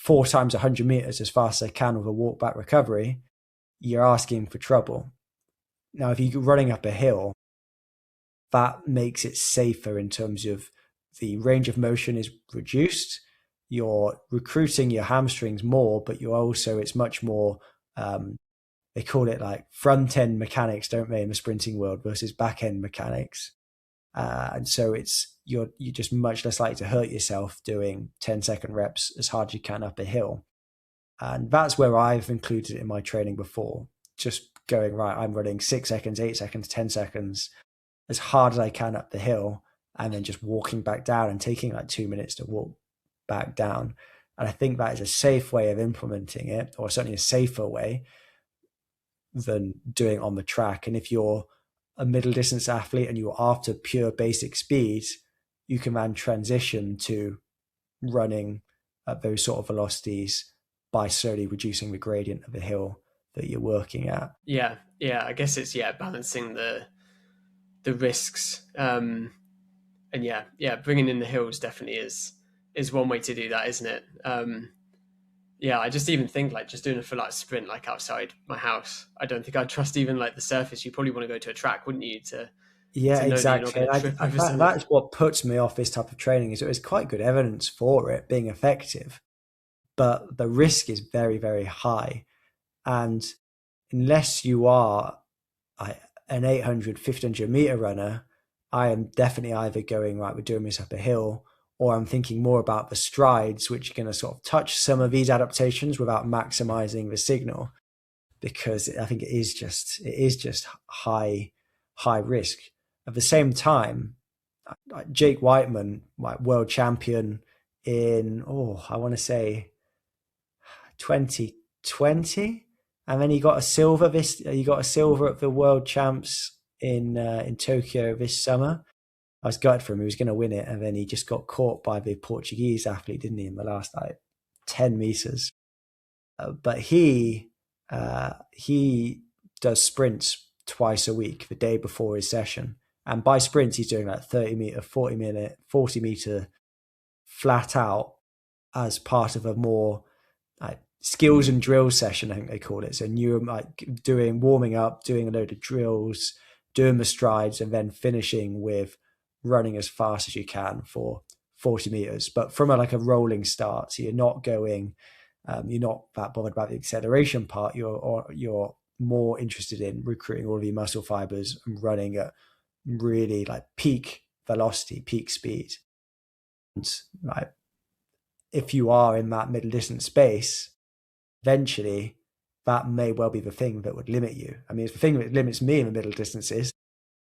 4 times 100 meters as fast as I can with a walk back recovery, you're asking for trouble. Now, if you're running up a hill, that makes it safer in terms of the range of motion is reduced. You're recruiting your hamstrings more, but you're also, it's much more, they call it like front end mechanics, don't they, in the sprinting world versus back end mechanics. And so you're just much less likely to hurt yourself doing 10-second reps as hard as you can up a hill. And that's where I've included it in my training before. Just going, right, I'm running 6 seconds, 8 seconds, 10 seconds as hard as I can up the hill, and then just walking back down and taking like 2 minutes to walk back down. And I think that is a safe way of implementing it, or certainly a safer way than doing it on the track. And if you're a middle distance athlete and you're after pure basic speed, you can then transition to running at those sort of velocities by slowly reducing the gradient of the hill that you're working at. Yeah, I guess it's balancing the risks, and bringing in the hills definitely is one way to do that, isn't it? I just even think like just doing a full out sprint like outside my house, I don't think I'd trust even like the surface. You probably want to go to a track, wouldn't you, to know exactly. that you're not going to trip over something. That's what puts me off this type of training, is there's quite good evidence for it being effective, but the risk is very, very high. And unless you are an 800, 1500 meter runner, I am definitely either going, right, we're doing this up a hill, or I'm thinking more about the strides, which are going to sort of touch some of these adaptations without maximizing the signal, because I think it is just high risk. At the same time, Jake Whiteman, like world champion in, I want to say 2020, and then he got a silver at the world champs in Tokyo this summer. I was gutted for him. He was going to win it, and then he just got caught by the Portuguese athlete, didn't he, in the last 10 meters. But he does sprints twice a week, the day before his session. And by sprints, he's doing like 30 meter, 40 meter flat out as part of a more skills and drill session, I think they call it. So warming up, doing a load of drills, doing the strides, and then finishing with running as fast as you can for 40 meters, but from a rolling start. So you're not going, you're not that bothered about the acceleration part. You're more interested in recruiting all of your muscle fibers and running at really peak velocity, peak speed. And if you are in that middle distance space, eventually that may well be the thing that would limit you. I mean, it's the thing that limits me in the middle distances.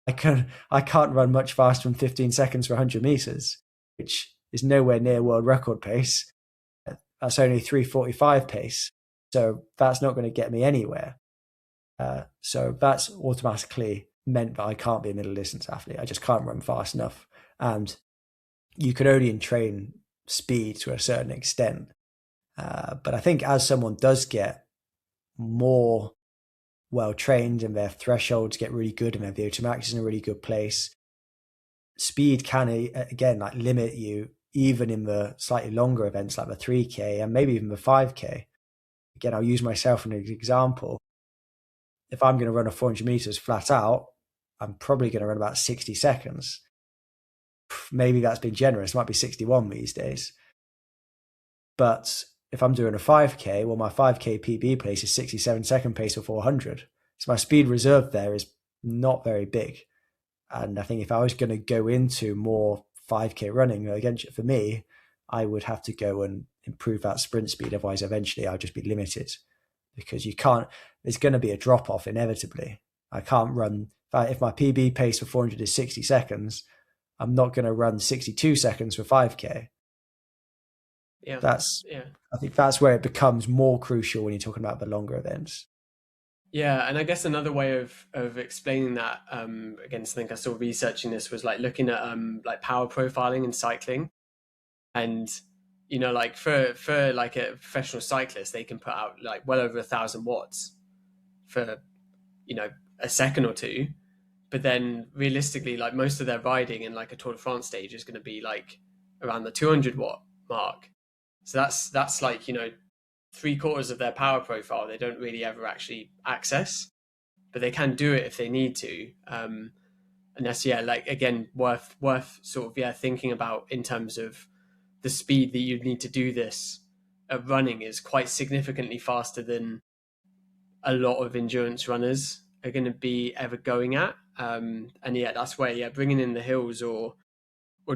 I can't run much faster than 15 seconds for 100 meters, which is nowhere near world record pace. That's only 3:45 pace. So that's not going to get me anywhere. So that's automatically meant that I can't be a middle distance athlete. I just can't run fast enough. And you can only entrain speed to a certain extent. But I think as someone does get more well trained and their thresholds get really good and their VO2max is in a really good place, speed can again limit you even in the slightly longer events like the 3K and maybe even the 5K. Again, I'll use myself as an example. If I'm going to run a 400 meters flat out, I'm probably going to run about 60 seconds. Maybe that's been generous. It might be 61 these days. But if I'm doing a 5K, well, my 5K PB pace is 67 second pace for 400. So my speed reserve there is not very big. And I think if I was going to go into more 5K running, again, for me, I would have to go and improve that sprint speed. Otherwise, eventually I'll just be limited, because you can't, there's going to be a drop off inevitably. I can't run, if my PB pace for 400 is 60 seconds, I'm not going to run 62 seconds for 5K. Yeah. I think that's where it becomes more crucial when you're talking about the longer events. Yeah, and I guess another way of explaining that, again, something I saw researching this was like looking at like power profiling in cycling, and like for like a professional cyclist, they can put out like well over 1,000 watts for a second or two, but then realistically, like most of their riding in like a Tour de France stage is going to be like around the 200 watt mark. So that's like 3/4 of their power profile they don't really ever actually access, but they can do it if they need to. And that's like again worth sort of thinking about in terms of the speed that you need to do this at running is quite significantly faster than a lot of endurance runners are going to be ever going at. And that's where bringing in the hills or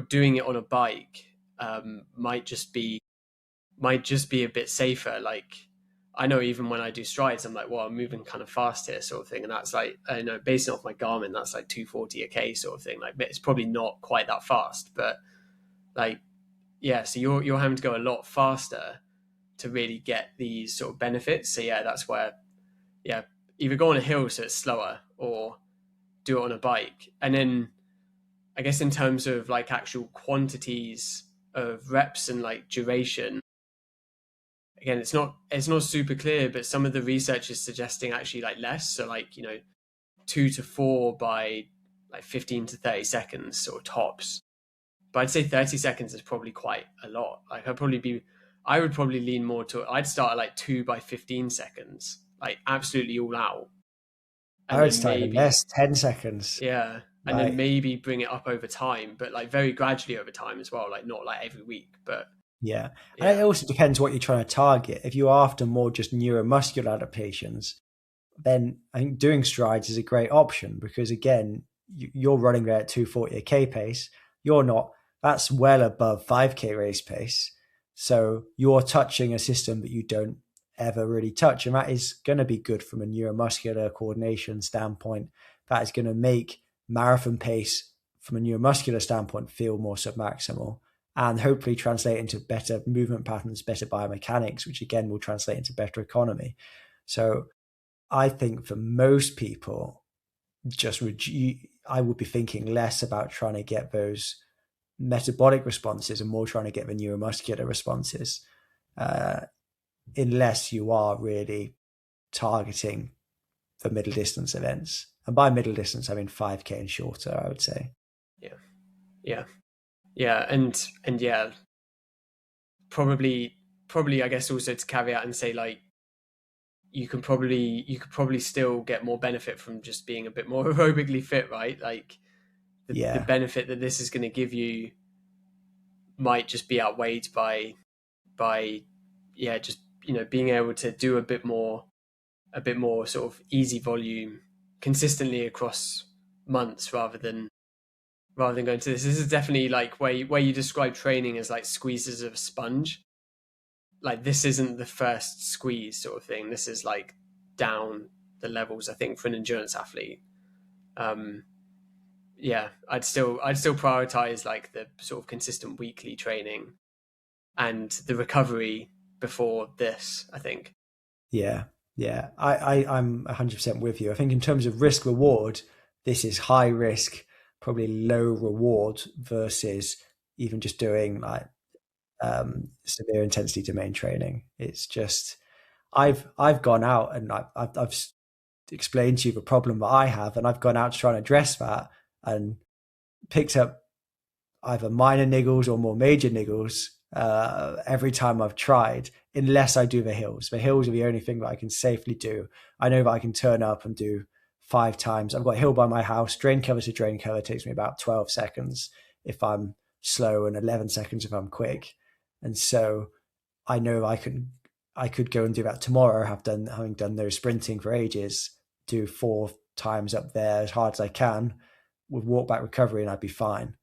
doing it on a bike might just be a bit safer. Like I know even when I do strides, I'm like, well, I'm moving kind of fast here, sort of thing. And that's like, I know, based off my Garmin, that's like 240 a K sort of thing. Like it's probably not quite that fast, but like, so you're having to go a lot faster to really get these sort of benefits. So that's where, either go on a hill so it's slower or do it on a bike. And then I guess in terms of like actual quantities of reps and like duration, again, it's not super clear, but some of the research is suggesting actually like less. So like, 2 to 4 by like 15 to 30 seconds or tops. But I'd say 30 seconds is probably quite a lot. Like I would probably lean more to, I'd start at like 2 by 15 seconds, like absolutely all out. And I would then start in less, 10 seconds. yeah. And then maybe bring it up over time, but like very gradually over time as well. Like not like every week, but yeah. And it also depends what you're trying to target. If you're after more just neuromuscular adaptations, then I think doing strides is a great option because again, you're running there at 240 a K pace. You're not, that's well above 5K race pace. So you're touching a system that you don't ever really touch. And that is going to be good from a neuromuscular coordination standpoint. That is going to make marathon pace from a neuromuscular standpoint feel more submaximal and hopefully translate into better movement patterns, better biomechanics, which again will translate into better economy. So I think for most people, I would be thinking less about trying to get those metabolic responses and more trying to get the neuromuscular responses, unless you are really targeting the middle distance events. And by middle distance, I mean 5K and shorter, I would say. Yeah. And probably, I guess also to caveat and say like, you could probably still get more benefit from just being a bit more aerobically fit, right? Like the benefit that this is going to give you might just be outweighed by just being able to do a bit more sort of easy volume consistently across months rather than going to this. This is definitely like where you describe training as like squeezes of a sponge. Like this isn't the first squeeze sort of thing. This is like down the levels, I think, for an endurance athlete. I'd still prioritize like the sort of consistent weekly training and the recovery before this, I think. Yeah. I'm 100% with you. I think in terms of risk reward, this is high risk, probably low reward versus even just doing like severe intensity domain training. It's just I've gone out and I've explained to you the problem that I have, and I've gone out to try and address that and picked up either minor niggles or more major niggles every time I've tried, unless I do the hills. The hills are the only thing that I can safely do. I know that I can turn up and do 5 times. I've got a hill by my house. Drain cover to drain cover takes me about 12 seconds if I'm slow and 11 seconds if I'm quick. And so I know I could go and do that tomorrow, having done no sprinting for ages, do 4 times up there as hard as I can with walk back recovery and I'd be fine.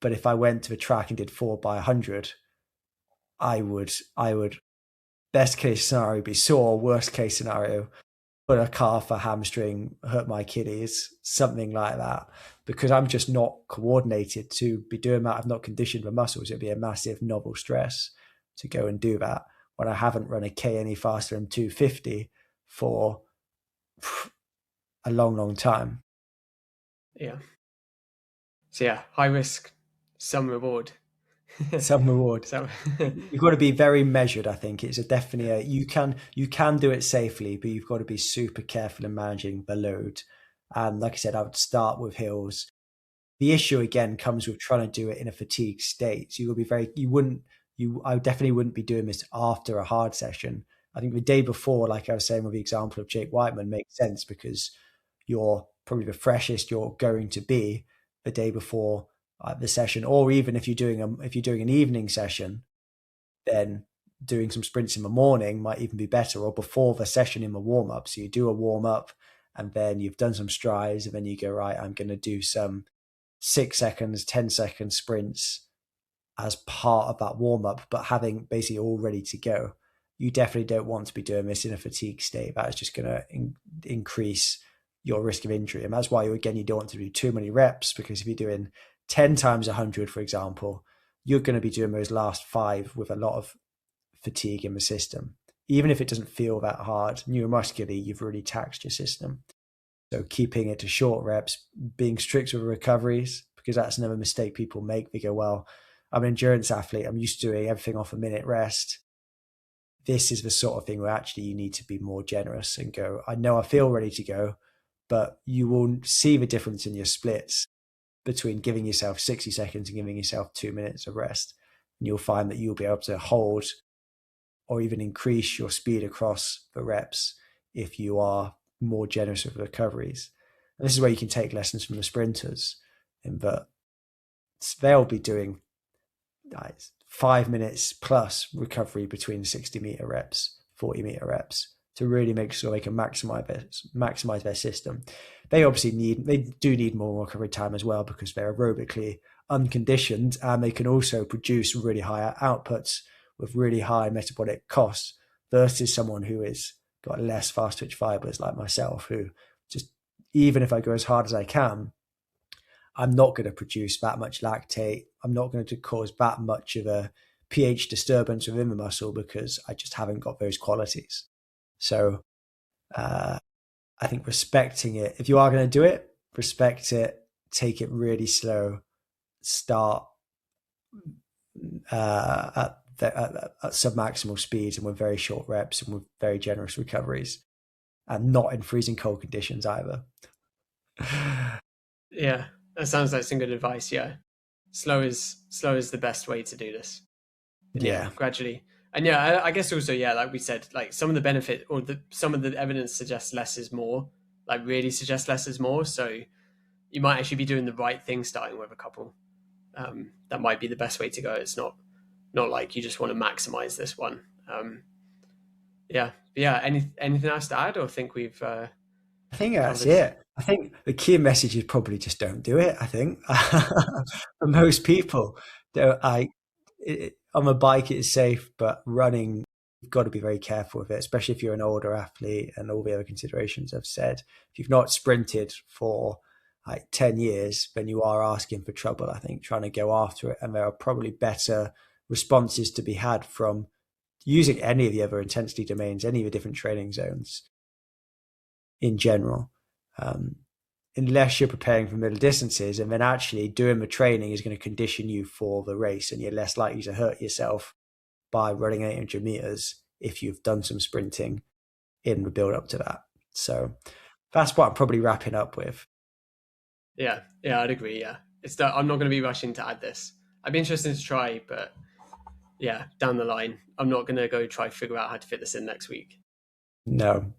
But if I went to the track and did 4 by 100, I would best case scenario be sore, worst case scenario a calf, a hamstring, hurt my kidneys, something like that, because I'm just not coordinated to be doing that. I've not conditioned my muscles. It'd be a massive novel stress to go and do that when I haven't run a K any faster than 250 for a long, long time. Yeah. So yeah, high risk, some reward. Some reward. So You've got to be very measured. I think it's definitely you can do it safely, but you've got to be super careful in managing the load. And like I said, I would start with hills. The issue again comes with trying to do it in a fatigue state. So I definitely wouldn't be doing this after a hard session. I think the day before, like I was saying with the example of Jake Whiteman, makes sense because you're probably the freshest you're going to be the day before the session, or even if you're doing an evening session, then doing some sprints in the morning might even be better, or before the session in the warm up. So you do a warm up, and then you've done some strides, and then you go, right, I'm going to do some 6 seconds, 10-second sprints as part of that warm up, but having basically all ready to go. You definitely don't want to be doing this in a fatigue state. That is just going to increase your risk of injury. And that's why, again, you don't want to do too many reps, because if you're doing 10 times 100, for example, you're going to be doing those last 5 with a lot of fatigue in the system. Even if it doesn't feel that hard, neuromuscularly, you've really taxed your system. So keeping it to short reps, being strict with recoveries, because that's another mistake people make. They go, well, I'm an endurance athlete, I'm used to doing everything off a minute rest. This is the sort of thing where actually you need to be more generous and go, I know I feel ready to go, but you will see the difference in your splits between giving yourself 60 seconds and giving yourself 2 minutes of rest. And you'll find that you'll be able to hold or even increase your speed across the reps if you are more generous with recoveries. And this is where you can take lessons from the sprinters, in that they'll be doing 5 minutes plus recovery between 60-meter reps, 40-meter reps, to really make sure they can maximize their system. They do need more recovery time as well, because they're aerobically unconditioned, and they can also produce really high outputs with really high metabolic costs, versus someone who is got less fast twitch fibers like myself, who just, even if I go as hard as I can, I'm not going to produce that much lactate. I'm not going to cause that much of a pH disturbance within the muscle, because I just haven't got those qualities. So I think respecting it, if you are going to do it, respect it, take it really slow, start at submaximal speeds and with very short reps and with very generous recoveries, and not in freezing cold conditions either. yeah, that sounds like some good advice. Yeah, slow is the best way to do this. And yeah, gradually. And yeah, I guess also, yeah, like we said, like some of the benefit, or some of the evidence suggests less is more, like really suggests less is more. So you might actually be doing the right thing starting with a couple. That might be the best way to go. It's not like you just want to maximize this one. Yeah. But yeah. Anything else to add, or think we've I think that's it. I think the key message is probably just don't do it. I think for most people, on a bike it's safe, but running, you've got to be very careful with it, especially if you're an older athlete, and all the other considerations I've said. If you've not sprinted for like 10 years, then you are asking for trouble, I think, trying to go after it. And there are probably better responses to be had from using any of the other intensity domains, any of the different training zones in general, unless you're preparing for middle distances, and then actually doing the training is going to condition you for the race, and you're less likely to hurt yourself by running 800 meters if you've done some sprinting in the build up to that. So that's what I'm probably wrapping up with. Yeah, I'd agree. Yeah, I'm not going to be rushing to add this. I'd be interested to try, but yeah, down the line, I'm not going to go try figure out how to fit this in next week. No.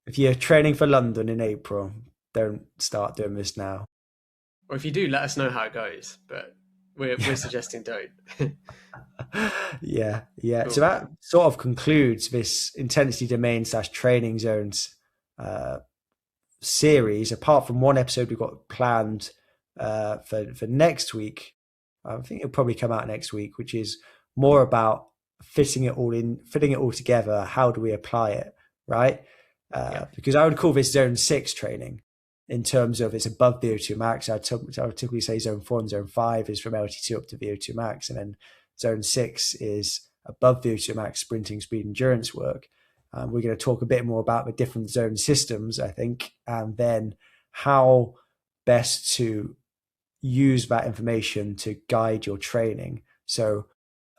If you're training for London in April, don't start doing this now. Or if you do, let us know how it goes. But we're suggesting don't. Yeah. Cool. So that sort of concludes this intensity domain / training zones series. Apart from one episode we've got planned for next week. I think it'll probably come out next week, which is more about fitting it all together. How do we apply it, right? Yeah. Because I would call this zone 6 training in terms of it's above VO2 max. I would typically say zone 4 and zone 5 is from LT2 up to VO2 max, and then zone 6 is above VO2 max sprinting, speed, endurance work. We're going to talk a bit more about the different zone systems, I think, and then how best to use that information to guide your training. So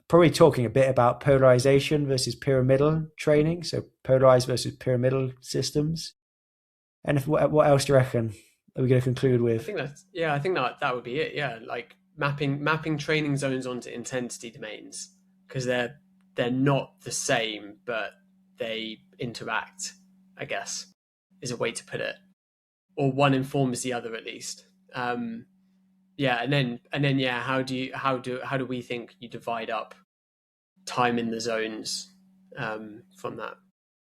probably talking a bit about polarization versus pyramidal training. So polarized versus pyramidal systems. And what else do you reckon are we going to conclude I with? think that's yeah. I think that would be it. Yeah, like mapping training zones onto intensity domains because they're not the same, but they interact. I guess is a way to put it, or one informs the other at least. Yeah, and then yeah, how do we think you divide up time in the zones from that?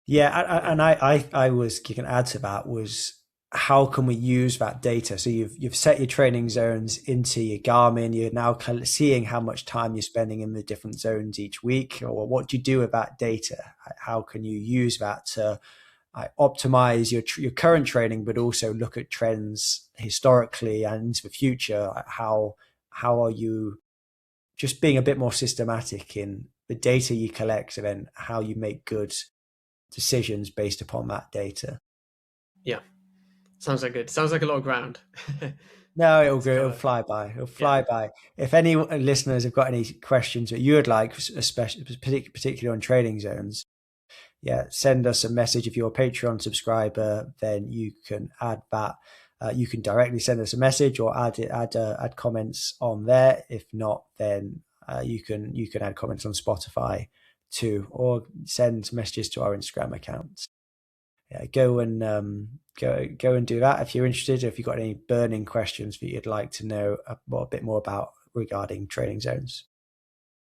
Yeah, Yeah, and I was can add to that was how can we use that data? So you've set your training zones into your Garmin. You're now kind of seeing how much time you're spending in the different zones each week, or what do you do with that data? How can you use that to optimize your current training, but also look at trends historically and into the future? How are you just being a bit more systematic in the data you collect, and then how you make good decisions based upon that data? yeah. Sounds like good. Sounds like a lot of ground No, it'll to go. It'll cover. fly by. It'll Yeah, fly by. If any listeners have got any questions that you would like, especially particularly on training zones, yeah, send us a message. If you're a Patreon subscriber, then you can add that. You can directly send us a message or add comments on there. If not, then you can add comments on Spotify too, or send messages to our Instagram account. Yeah, go and do that if you're interested. If you've got any burning questions that you'd like to know a bit more about regarding training zones.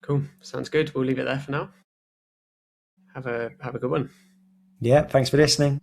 cool. Sounds good. We'll leave it there for now. Have a good one. Yeah, thanks for listening.